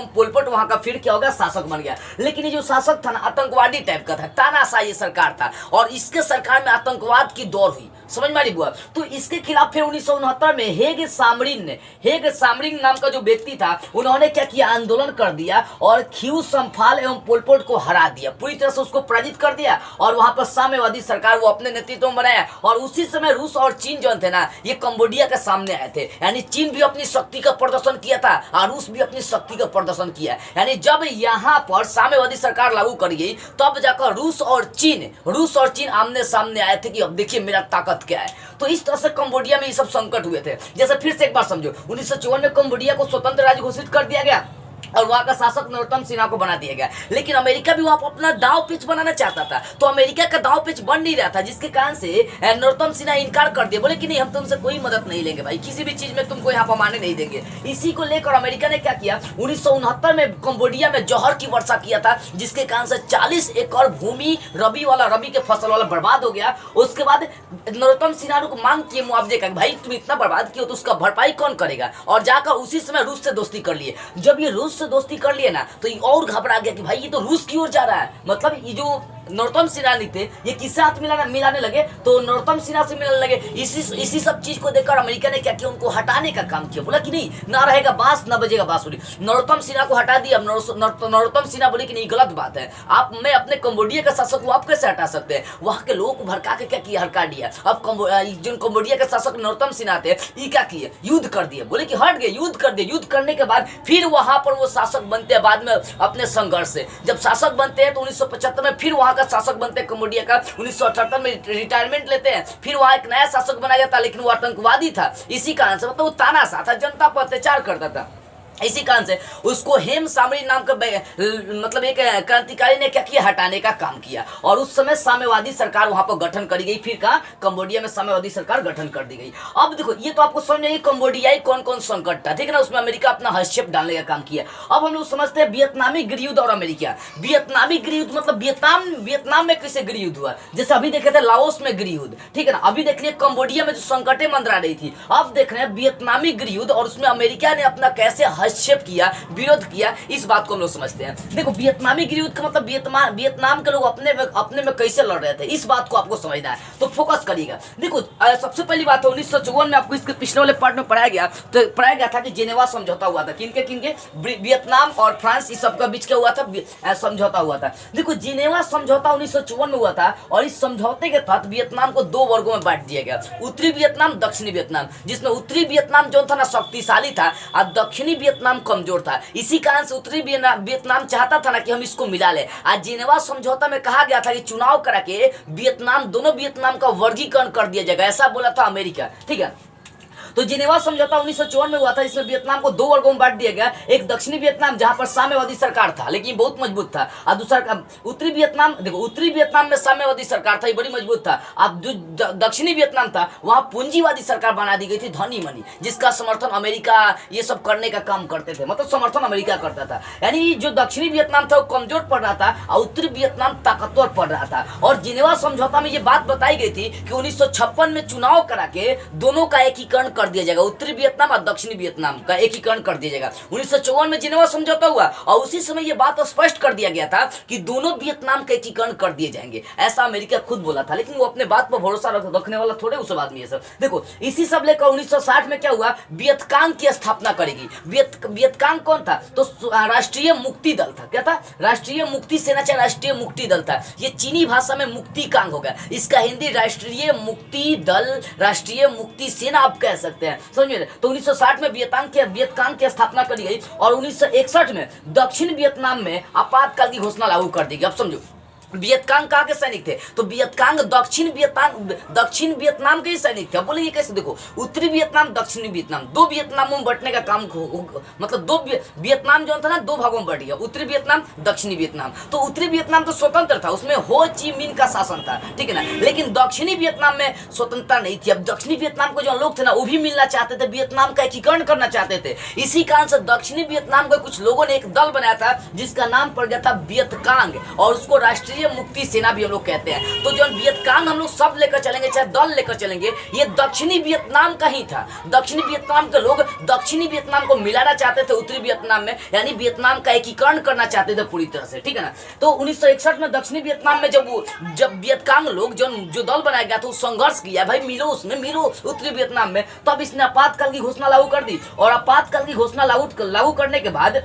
पोलपोट वहां का फिर क्या हो गया? शासक बन गया। लेकिन ये जो शासक था ना, आतंकवादी टाइप का था, तानाशाही सरकार था, और इसके सरकार में आतंकवाद की दौर हुई। समझ में आ रही बुआ? तो इसके खिलाफ फिर 1969 में हेग सामरिन नाम का जो व्यक्ति था, उन्होंने क्या किया? आंदोलन कर दिया और ख्यू सम्फान एवं पोलपोट को हरा दिया, पूरी तरह से उसको पराजित कर दिया, और वहां पर साम्यवादी सरकार वो अपने नेतृत्व में बनाया। और उसी समय रूस और चीन जो थे ना, ये कंबोडिया के सामने आए थे। यानी चीन भी अपनी शक्ति का प्रदर्शन किया था और रूस भी अपनी शक्ति का प्रदर्शन किया। यानी जब यहाँ पर साम्यवादी सरकार लागू कर गई, तब जाकर रूस और चीन आमने सामने आए थे कि अब देखिए मेरा ताकत क्या है। तो इस तरह से कंबोडिया में ये सब संकट हुए थे। जैसे फिर से एक बार समझो, 1954 में कंबोडिया को स्वतंत्र राज्य घोषित कर दिया गया और वहां का शासक नरोत्तम सिन्हा को बना दिया गया। लेकिन अमेरिका भी वहां पर अपना दाव पेच बनाना चाहता था, तो अमेरिका का दाव पेच बन नहीं रहा था, जिसके कारण से नरोत्तम सिन्हा इनकार कर दिया, बोले कि नहीं हम तुमसे कोई मदद नहीं लेंगे भाई, किसी भी चीज में तुमको यहाँ पर माने नहीं देंगे। इसी को लेकर अमेरिका ने क्या किया? 1969 में कंबोडिया में जौहर की वर्षा किया था, जिसके कारण से 40 एकड़ भूमि रबी के फसल वाला बर्बाद हो गया। उसके बाद नरोत्तम सिन्हा को मांग किए मुआवजे का, भाई तुम इतना बर्बाद किया तो उसका भरपाई कौन करेगा? और जाकर उसी समय रूस से दोस्ती कर लिए। जब ये रूस से दोस्ती कर लिए ना, तो ये और घबरा गया कि भाई ये तो रूस की ओर जा रहा है। मतलब ये जो नरोत्तम सिन्हा थे, ये किससे हाथ मिलाने लगे? तो नरोत्तम सिन्हा से मिलाने लगे। इसी सब चीज को देखकर अमेरिका ने क्या किया? उनको हटाने का काम किया। बोला कि नहीं, ना रहेगा बांस ना बजेगा बांसुरी। नरोत्तम सिन्हा को हटा दिया। नरोत्तम सिन्हा बोले कि नहीं, गलत बात है, मैं अपने कंबोडिया का शासक को आप कैसे हटा सकते हैं? वहां के लोगों को भड़का के क्या किया? हड़का दिया। अब जो कंबोडिया के शासक नरोत्तम सिन्हा थे, ये क्या किए? युद्ध कर दिए। बोले कि हट गए, युद्ध कर दिए। युद्ध करने के बाद फिर वहां पर वो शासक बनते हैं बाद में अपने संघर्ष से। जब शासक बनते हैं तो 1975 में फिर वहां का शासक बनते हैं कंबोडिया का। 1978 में रिटायरमेंट लेते हैं, फिर वहां एक नया शासक बनाया जाता, लेकिन वो आतंकवादी था। इसी कारण से मतलब वो तानाशाह था, जनता पर अत्याचार करता था। इसी कारण से उसको हेम सामरिन नाम का मतलब एक क्रांतिकारी ने क्या किया? हटाने का काम किया। और उस समय साम्यवादी सरकार वहां पर गठन करी गई। फिर कहा? कंबोडिया में साम्यवादी सरकार गठन कर दी गई। अब देखो, ये तो आपको समझ में कंबोडियाई कौन कौन संकट था, ठीक है ना? उसमें अमेरिका अपना हस्तक्षेप डालने का काम किया। अब हम लोग समझते हैं वियतनामी गृहयुद्ध और अमेरिका। वियतनामी गृहयुद्ध मतलब वियतनाम में कैसे गृहयुद्ध हुआ? जैसे अभी देखे थे लाओस में गृहयुद्ध, ठीक है ना? अभी देख लिए कंबोडिया में जो संकटें मंडरा रही थी। अब देख रहे हैं वियतनामी गृहयुद्ध, और उसमें अमेरिका ने अपना कैसे हस्तक्षेप किया, विरोध किया, इस बात को हम लोग समझते हैं। देखो, वियतनामी गृहयुद्ध का मतलब वियतनाम के लोग अपने में कैसे लड़ रहे थे, इस बात को आपको समझना है, तो फोकस करिएगा। देखो, सबसे पहली बात है 1954 में आपको इसके पिछले वाले पार्ट में पढ़ाया गया था कि जेनेवा समझौता हुआ था। किनके वियतनाम और फ्रांस, इस सबका बीच क्या हुआ था? समझौता हुआ था। देखो, जेनेवा समझौता 1954 में हुआ था, और इस समझौते के तहत वियतनाम को दो वर्गों में बांट दिया गया, उत्तरी वियतनाम, दक्षिणी वियतनाम, जिसमें उत्तरी वियतनाम जो था ना शक्तिशाली था और दक्षिणी वियतनाम कमजोर था। इसी कारण से उत्तरी वियतनाम चाहता था ना कि हम इसको मिला ले। आज जेनेवा समझौता में कहा गया था कि चुनाव करा के दोनों वियतनाम का वर्गीकरण कर दिया जाएगा, ऐसा बोला था अमेरिका, ठीक है? तो जिनेवा समझौता 1954 में हुआ था, इसमें वियतनाम को दो वर्गों में बांट दिया गया। एक दक्षिणी वियतनाम जहां पर साम्यवादी सरकार था लेकिन बहुत मजबूत था, और दूसरा उत्तरी वियतनाम। देखो, उत्तरी वियतनाम में साम्यवादी सरकार था, ये बड़ी मजबूत था। अब जो दक्षिणी वियतनाम था वहां पूंजीवादी सरकार बना दी गई थी, धनी मनी, जिसका समर्थन अमेरिका ये सब करने का काम करते थे, मतलब समर्थन अमेरिका करता था। यानी जो दक्षिणी वियतनाम था वो कमजोर पड़ रहा था और उत्तरी वियतनाम ताकतवर पड़ रहा था। और जिनेवा समझौता में ये बात बताई गई थी कि 1956 में चुनाव करा के दोनों का एकीकरण कर कर दिया जाएगा, उत्तरी वियतनाम और दक्षिणी वियतनाम का एकीकरण कर दिया जाएगा। 1954 में जिनेवा समझौता हुआ और उसी समय यह बात स्पष्ट कर दिया गया था कि दोनों वियतनाम का एकीकरण कर दिए जाएंगे, ऐसा अमेरिका खुद बोला था। लेकिन वो अपने बात पर भरोसा रखने वाला थोड़े उस बाद में ये सब। देखो इसी सब लेकर 1960 में क्या हुआ, वियतकांग की स्थापना करेगी। वियतकांग कौन था, तो राष्ट्रीय मुक्ति दल था। क्या था, राष्ट्रीय मुक्ति सेना चाहे राष्ट्रीय मुक्ति दल था। ये चीनी भाषा में मुक्ति कांग हो गया, इसका हिंदी राष्ट्रीय मुक्ति दल, राष्ट्रीय मुक्ति सेना आप कह सकते हैं, समझिए। तो 1960 में वियतकांग की स्थापना करी गई और 1961 में दक्षिण वियतनाम में आपातकाल की घोषणा लागू कर दी गई। अब समझो वियतकांग कहाँ के सैनिक थे, तो वियतकांग दक्षिण वियतनाम के ही सैनिक थे। अब बोलेंगे कैसे, देखो उत्तरी वियतनाम दक्षिणी वियतनाम, दो वियतनामों में बंटने का काम, मतलब दो वियतनाम जो था ना दो भागों में बंट गया, उत्तरी वियतनाम दक्षिणी वियतनाम। तो उत्तरी वियतनाम तो स्वतंत्र था, उसमें हो ची मिन का शासन था, ठीक है ना। लेकिन दक्षिणी वियतनाम में स्वतंत्रता नहीं थी। अब दक्षिणी वियतनाम को जो लोग थे ना वो भी मिलना चाहते थे, वियतनाम का एकीकरण करना चाहते थे। इसी कारण से दक्षिणी वियतनाम के कुछ लोगों ने एक दल बनाया था जिसका नाम पड़ गया था वियतकांग, और उसको राष्ट्रीय मुक्ति सेना भी हम लोग कहते हैं। तो जो वियतकांग हम लोग सब लेकर चलेंगे, चाहे दल लेकर चलेंगे, ये दक्षिणी वियतनाम का ही था। दक्षिणी वियतनाम के लोग दक्षिणी वियतनाम को मिलाना चाहते थे उत्तरी वियतनाम में, यानी वियतनाम का एकीकरण करना चाहते थे पूरी तरह से, ठीक है ना। तो 1961 में दक्षिणी वियतनाम में जब वियतकांग लोग जो दल बनाया गया था, संघर्ष किया, भाई मिलो उसमें, मिलो उत्तरी वियतनाम में, तब इसने आपातकाल की घोषणा लागू कर दी। और आपातकाल की घोषणा लागू करने के बाद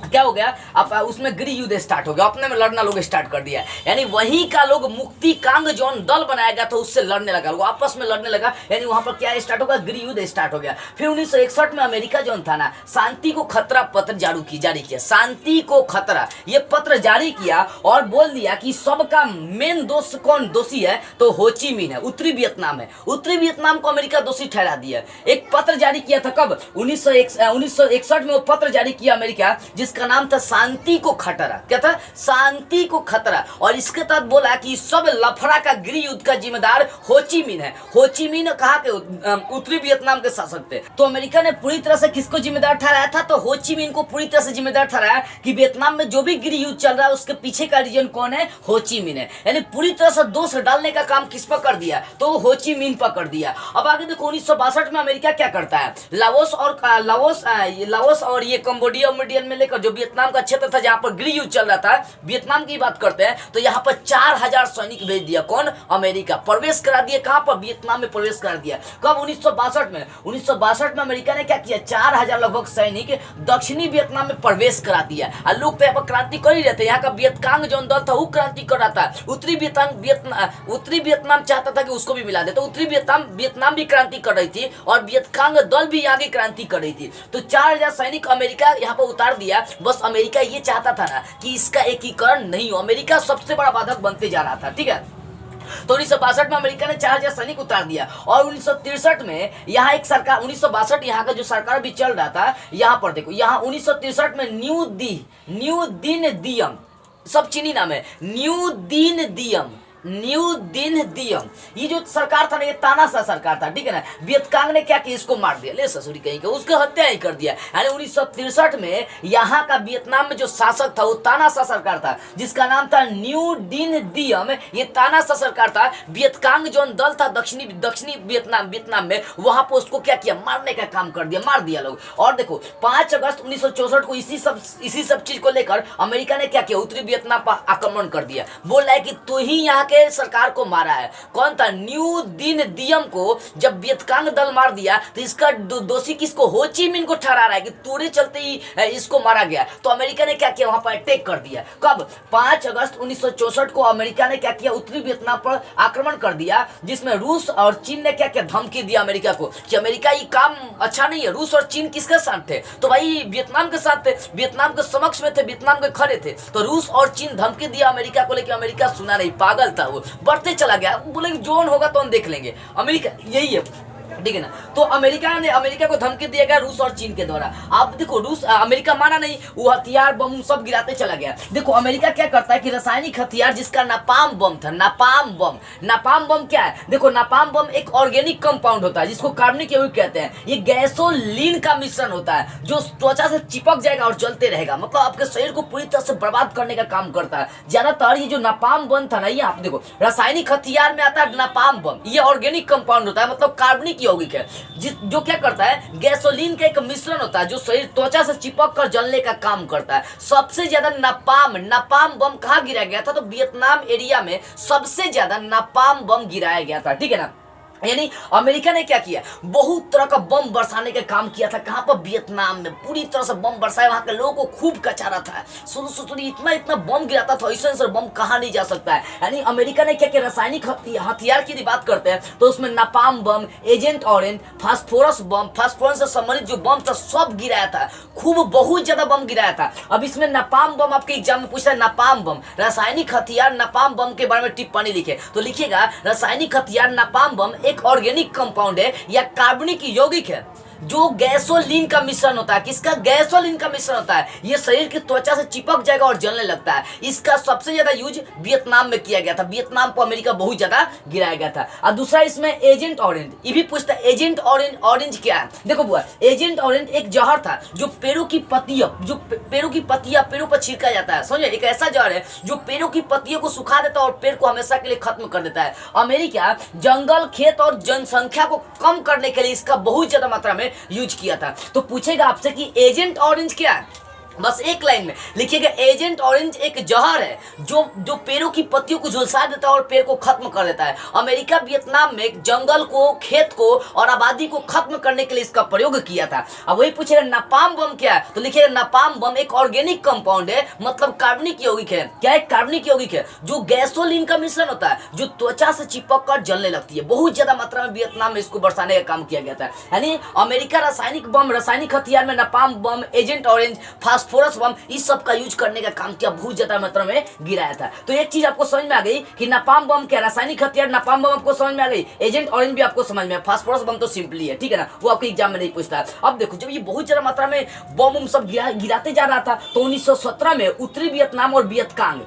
क्या हो गया, अब उसमें गृह युद्ध स्टार्ट हो गया, अपने में लड़ना लोग स्टार्ट कर दिया। यानी वहीं का लोग मुक्ति कांग जो दल बनाया गया था उससे लड़ने लगा, लोग आपस में लड़ने लगा, यानी वहां पर क्या स्टार्ट होगा, गृह युद्ध स्टार्ट हो गया। फिर 1961 में अमेरिका जो था ना, शांति को खतरा पत्र जारी किया, शांति को खतरा ये पत्र जारी किया और बोल दिया कि सबका मेन दोषी है, तो हो ची मिन है, उत्तरी वियतनाम है। उत्तरी वियतनाम को अमेरिका दोषी ठहरा दिया। एक पत्र जारी किया था, कब, 1961 में वो पत्र जारी किया अमेरिका, जिसका नाम था शांति को खतरा। क्या था, शांति को खतरा। और इसके तहत बोला कि सब लफड़ा का गृह युद्ध का जिम्मेदार हो ची मिन है। हो ची मिन कहा के उत्तरी वियतनाम के शासक थे। तो अमेरिका ने पूरी तरह से किसको जिम्मेदार ठहराया था, तो हो ची मिन को पूरी तरह से जिम्मेदार ठहराया कि वियतनाम में जो भी गृह युद्ध चल रहा है उसके पीछे का रीजन कौन है, हो ची मिन है। यानी पूरी तरह से दोष डालने का काम किस पर कर दिया, तो हो ची मिन पर कर दिया। अब आगे देखो 1962 में अमेरिका क्या करता है, लाओस और ये कंबोडिया में लेकर जो वियतनाम का क्षेत्र था जहां पर गृह युद्ध चल रहा था, वियतनाम की बात करते हैं, तो यहां पर 4000 सैनिक भेज दिया। कौन, अमेरिका। प्रवेश करा दिया कहां पर, वियतनाम में प्रवेश करा दिया। कब, 1962 में। 1962 में अमेरिका ने क्या किया, 4000 लगभग सैनिक दक्षिणी वियतनाम में प्रवेश करा दिया। और लोग तो यहाँ पर क्रांति कर ही रहते, यहाँ का वियतकांग जो दल था वो क्रांति कर रहा था। उत्तरी वियतनाम चाहता था कि उसको भी मिला दे, तो उत्तरी वियतनाम भी क्रांति कर रही थी और वियतकांग दल भी आगे क्रांति कर रही थी। तो 4000 सैनिक अमेरिका यहाँ पर उतार दिया। बस अमेरिका ये चाहता था ना कि इसका एकीकरण नहीं हो, अमेरिका सबसे बड़ा बाधक बनते जा रहा था, ठीक है। तो 1962 में अमेरिका ने 4000 सैनिक उतार दिया। और 1963 में यहाँ एक सरकार, 1962 यहाँ का जो सरकार भी चल रहा था, यहाँ पर देखो, यहाँ 1963 में न्यू दिन दियम, सब चीनी नाम है, न्यू दिन दियम, ये जो सरकार था ना, ये तानाशाह सरकार था, ठीक है ना। वियतकांग ने क्या किया, इसको मार दिया, ले ससुरी कहीं का, उसको हत्या ही कर दिया। यानी 1963 में यहाँ का वियतनाम में जो शासक था वो तानाशाह सरकार था, जिसका नाम था न्यू दिन दियम। ये तानाशाह सरकार था। वियतकांग जो दल था दक्षिणी वियतनाम में, वहां पर उसको क्या किया, मारने का काम कर दिया, मार दिया लोग। और देखो 5 अगस्त 1964 को इसी सब चीज को लेकर अमेरिका ने क्या किया, उत्तरी वियतनाम पर आक्रमण कर दिया। बोल रहा है कि तू ही यहाँ के सरकार को मारा है। कौन था, न्यू दिन दियम को जब वियतकांग दल मार दिया तो इसका दोषी किसको, हो ची मिन को ठहरा रहा है कि तोरे चलते ही इसको मारा गया। तो अमेरिका ने क्या किया, वहां पर अटैक कर दिया। कब, 5 अगस्त 1964 को अमेरिका ने क्या किया, उत्तरी वियतनाम पर आक्रमण कर दिया, जिसमें रूस और चीन ने क्या किया, धमकी दिया अमेरिका को कि अमेरिका ये काम अच्छा नहीं है। रूस और चीन किसके साथ थे, तो भाई वियतनाम के साथ थे, वियतनाम के समक्ष में थे, वियतनाम के खड़े थे। तो रूस और चीन धमकी दिया अमेरिका को, लेकिन अमेरिका सुना नहीं, पागल था वो, बढ़ते चला गया। बोले जोन होगा तो हम देख लेंगे, अमेरिका यही है, ठीक है ना। तो अमेरिका को धमकी दिया गया रूस और चीन के द्वारा। आप देखो अमेरिका माना नहीं, वो हथियार बम सब गिराते चला गया। देखो अमेरिका क्या करता है कि रासायनिक हथियार जिसका नापाम बम था, नापाम बम क्या है, देखो नापाम बम एक ऑर्गेनिक कंपाउंड होता है जिसको कार्बनिक यौगिक कहते हैं। ये गैसोलीन का मिश्रण होता है जो त्वचा से चिपक जाएगा और जलते रहेगा, मतलब आपके शरीर को पूरी तरह से बर्बाद करने का काम करता है। ज्यादातर ये जो नापाम बम था ना, ये आप देखो रासायनिक हथियार में आता है नापाम बम, ये ऑर्गेनिक कंपाउंड होता है, मतलब कार्बनिक यौगिक यौगिक है जो क्या करता है, गैसोलीन का एक मिश्रण होता है जो शरीर त्वचा से चिपक कर जलने का काम करता है। सबसे ज्यादा नापाम बम कहाँ गिराया गया था, तो वियतनाम एरिया में सबसे ज्यादा नापाम बम गिराया गया था, ठीक है ना। यानी अमेरिका ने क्या किया, बहुत तरह का बम बरसाने का काम किया था। कहां पर, वियतनाम में पूरी तरह से बम बरसाया, वहां के लोगों को खूब कचारा था। सुनी इतना बम गिराता था, ऐसा बम कहां नहीं जा सकता है। यानी अमेरिका ने क्या किया, रासायनिक हथियार की बात करते हैं तो उसमें नापाम बम, एजेंट ऑरेंज, फास्फोरस बम, फास्फोरस से संबंधित जो बम था सब गिराया था, खूब बहुत ज्यादा बम गिराया था। अब इसमें नापाम बम आपके एग्जाम में पूछता है, नापाम बम रासायनिक हथियार नापाम बम के बारे में टिप्पणी लिखे, तो लिखिएगा रासायनिक हथियार नापाम बम एक ऑर्गेनिक कंपाउंड है या कार्बनिक यौगिक है जो गैसोलीन का मिश्रण होता है। किसका, गैसोलीन का मिश्रण होता है। ये शरीर की त्वचा से चिपक जाएगा और जलने लगता है। इसका सबसे ज्यादा यूज वियतनाम में किया गया था। वियतनाम को अमेरिका बहुत ज्यादा गिराया गया था। और दूसरा इसमें एजेंट ऑरेंज, ये भी पूछता है एजेंट ऑरेंज क्या है। देखो बुआ, एजेंट ऑरेंज एक जहर था जो पेड़ों की पत्तियां पेड़ों पर छिड़का जाता है, समझे। एक ऐसा जहर है जो पेड़ों की पत्तियों को सुखा देता है और पेड़ को हमेशा के लिए खत्म कर देता है। अमेरिका जंगल, खेत और जनसंख्या को कम करने के लिए इसका बहुत ज्यादा मात्रा में यूज किया था। तो पूछेगा आपसे कि एजेंट ऑरेंज क्या है, बस एक लाइन में लिखिएगा, एजेंट ऑरेंज एक जहर है जो पेड़ों की पत्तियों को झुलसा देता है और पेड़ को खत्म कर देता है। अमेरिका वियतनाम में जंगल को, खेत को और आबादी को खत्म करने के लिए इसका प्रयोग किया था। अब वही पूछेगा नापाम बम क्या है, तो लिखिएगा नापाम बम एक ऑर्गेनिक कंपाउंड है, मतलब कार्बनिक यौगिक है। क्या है, कार्बनिक यौगिक है जो गैसोलीन का मिश्रण होता है जो त्वचा से चिपक कर जलने लगती है। बहुत ज्यादा मात्रा में वियतनाम में इसको बरसाने का काम किया गया था। यानी अमेरिका रासायनिक हथियार में नापाम बम, एजेंट ऑरेंज, फास्फोरस बम, इस सब का यूज करने का काम किया, बहुत ज्यादा मात्रा में गिराया था। तो एक चीज आपको समझ में आ गई कि नापाम बम क्या, रासायनिक हथियार नापाम बम आपको समझ में आ गई, एजेंट ऑरेंज भी आपको समझ में, फास्फोरस बम तो सिंपली है, ठीक है ना, वो आपके एग्जाम में नहीं पूछता। अब देखो, जब ये बहुत ज्यादा मात्रा में बम सब गिराते जा रहा था तो 1917 में उत्तरी वियतनाम और वियतकांग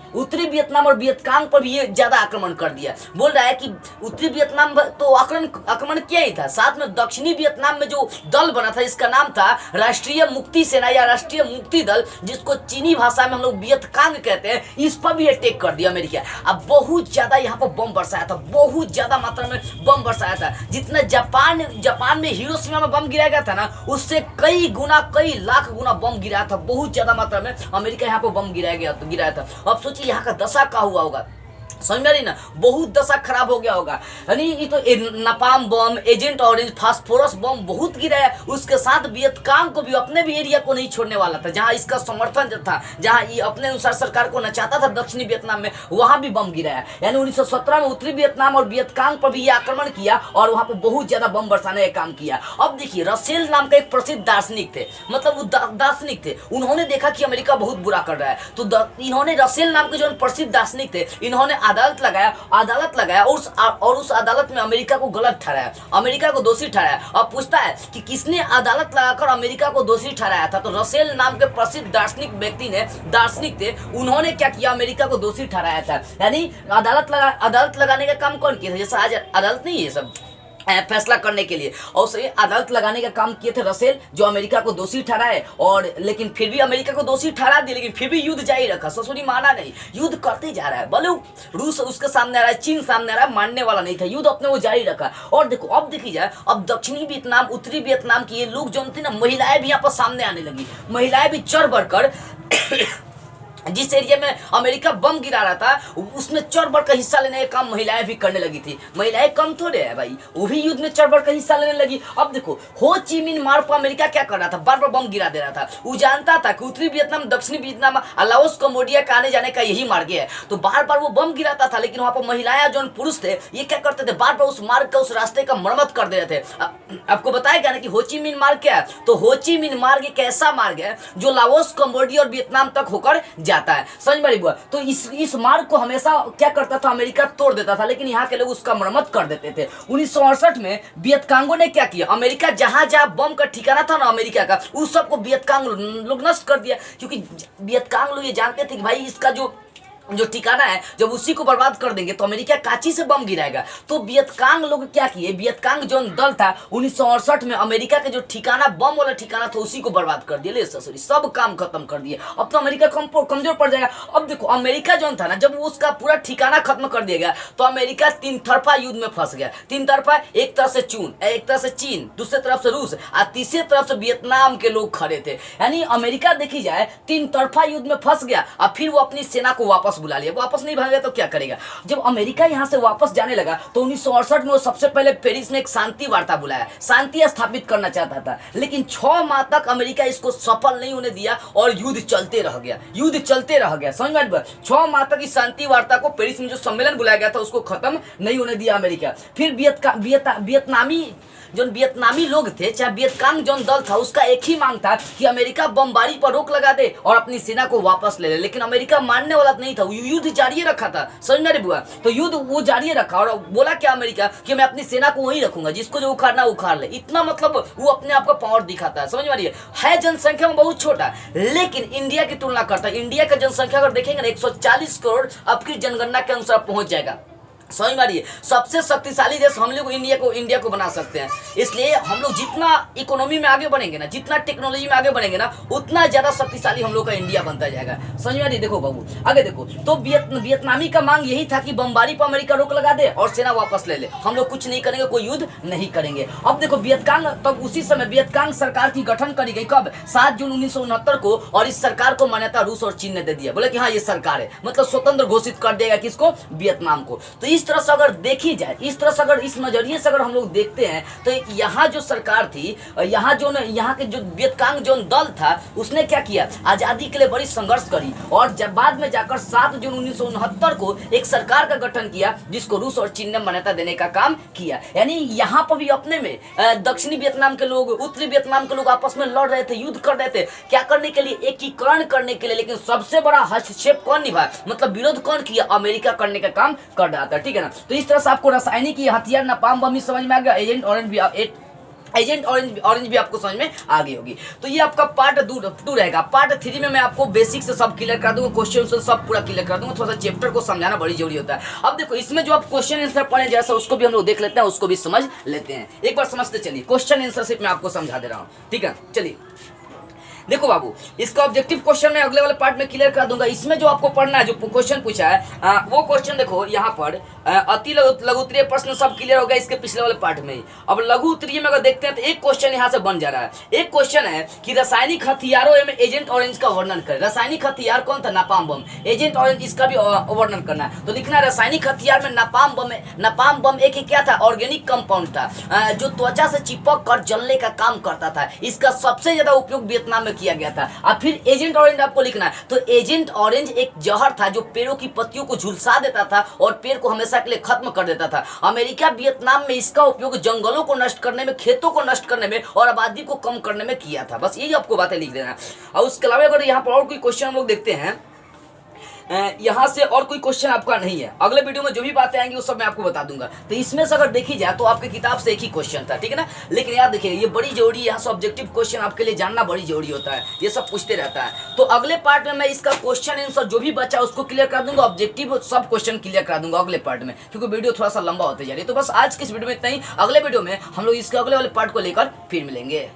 पर भी ये ज्यादा आक्रमण कर दिया। बोल रहा है कि उत्तरी वियतनाम तो आक्रमण किया ही था, साथ में दक्षिणी वियतनाम में जो दल बना था इसका नाम था राष्ट्रीय मुक्ति सेना या राष्ट्रीय मुक्ति दल, जिसको चीनी भाषा में हम लोग वियतकांग कहते हैं, इस पर भी अटैक कर दिया अमेरिका। अब बहुत ज्यादा यहाँ पर बम बरसाया था, बहुत ज्यादा मात्रा में बम बरसाया था। जितना जापान में हिरोशिमा में बम गिराया गया था ना, उससे कई लाख गुना बम गिराया था। बहुत ज्यादा मात्रा में अमेरिका यहाँ पर बम गिराया था। अब सोचिए यहाँ का दशा क्या हुआ होगा, समझ में आ रही ना, बहुत दशा खराब हो गया होगा। यानी ये तो नापाम बम, एजेंट ऑरेंज, फास्फोरस बम बहुत गिराया, उसके साथ वियतकांग को भी, अपने भी एरिया को नहीं छोड़ने वाला था जहां इसका समर्थन था, जहां ये अपने अनुसार सरकार को नचाता था दक्षिणी वियतनाम में, वहां भी बम गिराया। यानी 1917 में उत्तरी वियतनाम और वियतकांग पर भी ये आक्रमण किया और वहां पर बहुत ज्यादा बम बरसाने का काम किया। अब देखिए, रसेल नाम का एक प्रसिद्ध दार्शनिक थे, मतलब वो दार्शनिक थे, उन्होंने देखा कि अमेरिका बहुत बुरा कर रहा है, तो इन्होंने, रसेल नाम के जो प्रसिद्ध दार्शनिक थे, इन्होंने अदालत लगाया और उस अदालत में अमेरिका को गलत ठहराया, अमेरिका को दोषी ठहराया। अब पूछता है कि किसने अदालत लगाकर अमेरिका को दोषी ठहराया था, तो रसेल नाम के प्रसिद्ध दार्शनिक थे, उन्होंने क्या किया, अमेरिका को दोषी ठहराया था। यानी अदालत लगाने का काम कौन किया था, जैसे आज अदालत नहीं है सब फैसला करने के लिए, और सही अदालत लगाने का काम किए थे रसेल, जो अमेरिका को दोषी ठहराए, और लेकिन फिर भी अमेरिका को दोषी ठहरा दिए, लेकिन फिर भी युद्ध जारी रखा, ससुरी माना नहीं, युद्ध करते जा रहा है, भले रूस उसके सामने आ रहा है, चीन सामने आ रहा है, मानने वाला नहीं था, युद्ध अपने वो जारी रखा। और देखो, अब देखी जाए, अब दक्षिणी वियतनाम, उत्तरी वियतनाम की ये लोग जो थे ना, महिलाएं भी यहाँ पर सामने आने लगी, महिलाएं भी चढ़ बढ़कर जिस एरिया में अमेरिका बम गिरा रहा था उसमें चढ़ बढ़ का हिस्सा लेने का काम महिलाएं भी करने लगी थी। महिलाएं कम थोड़े है भाई, वो भी युद्ध में चढ़ बढ़ का हिस्सा लेने लगी। अब देखो, हो ची मिन मार्ग पर अमेरिका क्या कर रहा था, बार बार बम गिरा दे रहा था। वो जानता था कि उत्तरी वियतनाम, दक्षिणी वियतनाम, लाओस, कंबोडिया का आने जाने का यही मार्ग है, तो बार बार वो बम गिराता था। लेकिन वहां पर महिलाएं जो पुरुष थे, ये क्या करते थे, बार बार उस मार्ग का, उस रास्ते का मरम्मत कर दे रहे थे। आपको बताएगा ना कि हो ची मिन मार्ग क्या है, तो हो ची मिन मार्ग एक ऐसा मार्ग है जो लाओस, कंबोडिया और वियतनाम तक होकर जाता है, समझ में बुआ। तो इस मार्ग को हमेशा क्या करता था, अमेरिका तोड़ देता था, लेकिन यहाँ के लोग उसका मरम्मत कर देते थे। 1968 में वियतकांगों ने क्या किया, अमेरिका जहां बम का ठिकाना था ना अमेरिका का, उस सबको वियतकांग लोग नष्ट कर दिया, क्योंकि वियतकांग लोग ये जानते थे कि भाई इसका जो जो ठिकाना है जब उसी को बर्बाद कर देंगे तो अमेरिका काची से बम गिराएगा। तो वियतकांग लोग क्या किए, वियतकांग जो दल था 1968 में अमेरिका के जो ठिकाना बम वाला ठिकाना था उसी को बर्बाद कर दिया, ले ससुरी सब काम खत्म कर दिए। अब तो अमेरिका कमजोर पड़ जाएगा। अब देखो अमेरिका जो था ना, जब उसका पूरा ठिकाना खत्म कर दिया गया तो अमेरिका तीन तरफा युद्ध में फंस गया। तीन तरफा, एक तरफ से एक तरफ से चीन, दूसरे तरफ से रूस और तीसरे तरफ से वियतनाम के लोग खड़े थे। यानी अमेरिका देखी जाए तीन तरफा युद्ध में फंस गया और फिर वो अपनी सेना को वापस बुला लिया। वापस नहीं भागेगा तो क्या करेगा। जब अमेरिका यहां से वापस जाने लगा तो 1968 में वो सबसे पहले पेरिस में एक शांति वार्ता बुलाया, शांति स्थापित करना चाहता था, लेकिन 6 माह तक अमेरिका इसको सफल नहीं होने दिया और युद्ध चलते रह गया, युद्ध चलते रह गया। समझ में 6 माह तक इस शांति वार्ता को पेरिस में जो सम्मेलन बुलाया गया था उसको खत्म नहीं होने दिया अमेरिका। फिर वियतनामी लोग थे, चाहे वियतकांग जो दल था, उसका एक ही मांग था कि अमेरिका बमबारी पर रोक लगा दे और अपनी सेना को वापस ले ले, लेकिन अमेरिका मानने वाला नहीं था। युद्ध जारी रखा था, समझ में रे बुआ। तो युद्ध वो जारी रखा और बोला क्या अमेरिका कि मैं अपनी सेना को वहीं रखूंगा, जिसको जो उखाड़ना उखाड़ ले। इतना मतलब वो अपने आप का पावर दिखाता है, समझ में आ रही है जनसंख्या में बहुत छोटा, लेकिन इंडिया की तुलना करता है। इंडिया का जनसंख्या अगर देखेंगे ना 140 करोड़ अब की जनगणना के अनुसार पहुंच जाएगा। समझ में आ रही है, सबसे शक्तिशाली देश हम लोग इंडिया को बना सकते हैं। इसलिए हम लोग जितना इकोनॉमी में आगे बढ़ेंगे ना, जितना टेक्नोलॉजी में आगे बढ़ेंगे ना, उतना ज्यादा शक्तिशाली हम लोग का इंडिया बनता जाएगा। समझ में आ रही है। देखो बाबू आगे देखो, तो वियतनामी का मांग यही था कि बमबारी पर अमेरिका रोक लगा दे और सेना वापस ले ले, हम लोग कुछ नहीं करेंगे, कोई युद्ध नहीं करेंगे। अब देखो वियतकांग, तब उसी समय वियतकांग सरकार की गठन करी गई कब, 7 जून 1969 को, और इस सरकार को मान्यता रूस और चीन ने दे दिया। बोले कि हाँ ये सरकार है, मतलब स्वतंत्र घोषित कर देगा किसको, वियतनाम को। तो इस तरह से अगर देखी जाए, इस तरह से अगर इस नजरिए से अगर हम लोग देखते हैं तो यहाँ जो सरकार थी, यहाँ के जो वियतकांग जो दल था उसने क्या किया, आजादी के लिए बड़ी संघर्ष करी और जब बाद में जाकर 7 जून 1969 को एक सरकार का गठन किया जिसको रूस और चीन ने मान्यता देने का काम किया। यानी यहाँ पर भी अपने में दक्षिणी वियतनाम के लोग, उत्तरी वियतनाम के लोग आपस में लड़ रहे थे, युद्ध कर रहे थे, क्या करने के लिए, एकीकरण करने के लिए। लेकिन सबसे बड़ा हस्तक्षेप कौन निभाया, मतलब विरोध कौन किया, अमेरिका करने का काम कर रहा था। ठीक है ना। तो इस तरह से आपको रासायनिक हथियार, नापाम बम समझ में आ गया, एजेंट ऑरेंज भी आपको समझ में आ गई होगी। तो ये आपका पार्ट 2 रहेगा। पार्ट 3 में मैं आपको बेसिक से सब क्लियर कर दूंगा, क्वेश्चन से सब पूरा क्लियर कर दूंगा। थोड़ा सा चैप्टर को समझाना बड़ी जरूरी होता है। अब देखो इसमें जो आप क्वेश्चन आंसर पढ़े जैसा उसको भी हम लोग देख लेते हैं, उसको भी समझ लेते हैं। एक बार समझते चलिए, क्वेश्चन आंसर सिर्फ मैं आपको समझा दे रहा हूँ। ठीक है, चलिए देखो बाबू, इसका ऑब्जेक्टिव क्वेश्चन मैं अगले वाले पार्ट में क्लियर कर दूंगा। इसमें जो आपको पढ़ना है, जो क्वेश्चन पूछा है वो क्वेश्चन देखो यहाँ पर अति लघु उत्तरीय प्रश्न सब क्लियर हो गया इसके पिछले वाले पार्ट में ही। अब लघु उत्तरीय में अगर देखते हैं तो एक क्वेश्चन यहाँ से बन जा रहा है। एक क्वेश्चन है कि रासायनिक हथियारों में एजेंट ऑरेंज का वर्णन करें। रासायनिक हथियार कौन था, नापाम बम, एजेंट ऑरेंज इसका भी वर्णन करना है। तो लिखना है रासायनिक हथियार में नापाम बम है। नापाम बम एक क्या था, ऑर्गेनिक कंपाउंड था जो त्वचा से चिपक कर जलने का काम करता था। इसका सबसे ज्यादा उपयोग वियतनाम में किया गया था। अब फिर एजेंट ऑरेंज आपको लिखना है। तो एजेंट ऑरेंज एक जहर था जो पेड़ों की पत्तियों को झुलसा देता था और पेड़ को हमेशा के लिए खत्म कर देता था। अमेरिका वियतनाम में इसका उपयोग जंगलों को नष्ट करने में, खेतों को नष्ट करने में और आबादी को कम करने में किया था। बस यही आपको बातें लिख देना है। और उसके अलावा अगर यहाँ पर और कोई क्वेश्चन हम लोग देखते हैं, यहाँ से और कोई क्वेश्चन आपका नहीं है। अगले वीडियो में जो भी बातें आएंगी वो सब मैं आपको बता दूंगा। तो इसमें से अगर देखी जाए तो आपकी किताब से एक ही क्वेश्चन था, ठीक है ना। लेकिन यार देखिए ये बड़ी जरूरी है, यहाँ से ऑब्जेक्टिव क्वेश्चन आपके लिए जानना बड़ी जरूरी होता है, ये सब पूछते रहता है। तो अगले पार्ट में मैं इसका क्वेश्चन आंसर जो भी बचा उसको क्लियर कर दूंगा, ऑब्जेक्टिव सब क्वेश्चन क्लियर कर दूंगा अगले पार्ट में, क्योंकि वीडियो थोड़ा सा लंबा होते जा रही है। तो बस आज के इस वीडियो में इतना ही। अगले वीडियो में हम लोग इसके अगले वाले पार्ट को लेकर फिर मिलेंगे।